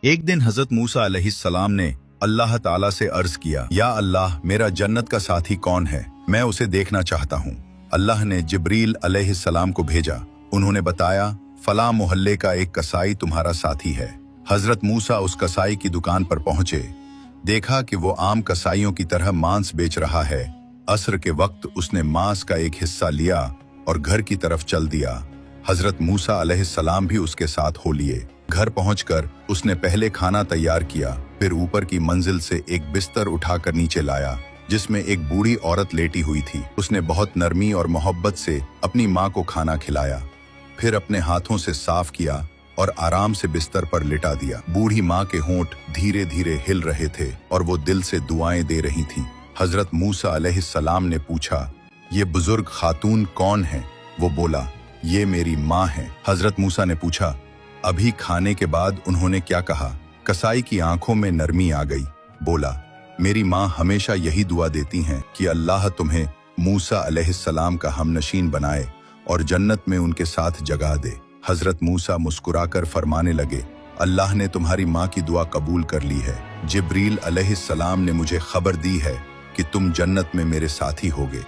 एक दिन हजरत मूसा अलैहिस्सलाम ने अल्लाह ताला से अर्ज किया, या अल्लाह, मेरा जन्नत का साथी कौन है? मैं उसे देखना चाहता हूँ। अल्लाह ने जिब्रील अलैहिस्सलाम को भेजा। उन्होंने बताया, फला मोहल्ले का एक कसाई तुम्हारा साथी है। हजरत मूसा उस कसाई की दुकान पर पहुंचे। देखा कि वो आम कसाईयों की तरह मांस बेच रहा है। असर के वक्त उसने मांस का एक हिस्सा लिया और घर की तरफ चल दिया। हजरत मूसा अलैहिस्सलाम भी उसके साथ हो लिए। घर पहुंचकर उसने पहले खाना तैयार किया, फिर ऊपर की मंजिल से एक बिस्तर उठाकर नीचे लाया जिसमें एक बूढ़ी औरत लेटी हुई थी। उसने बहुत नरमी और मोहब्बत से अपनी माँ को खाना खिलाया, फिर अपने हाथों से साफ किया और आराम से बिस्तर पर लिटा दिया। बूढ़ी माँ के होंठ धीरे धीरे हिल रहे थे और वो दिल से दुआएं दे रही थीं। हजरत मूसा अलैहिस्सलाम ने पूछा, ये बुजुर्ग खातून कौन है? वो बोला, ये मेरी माँ है। हजरत मूसा ने पूछा, अभी खाने के बाद उन्होंने क्या कहा? कसाई की आंखों में नरमी आ गई। बोला, मेरी माँ हमेशा यही दुआ देती हैं कि अल्लाह तुम्हें मूसा अलैहिस्सलाम का हमनशीन बनाए और जन्नत में उनके साथ जगह दे। हजरत मूसा मुस्कुराकर फरमाने लगे, अल्लाह ने तुम्हारी माँ की दुआ कबूल कर ली है। जिब्रील अलैहिस्सलाम ने मुझे खबर दी है कि तुम जन्नत में मेरे साथी होगे।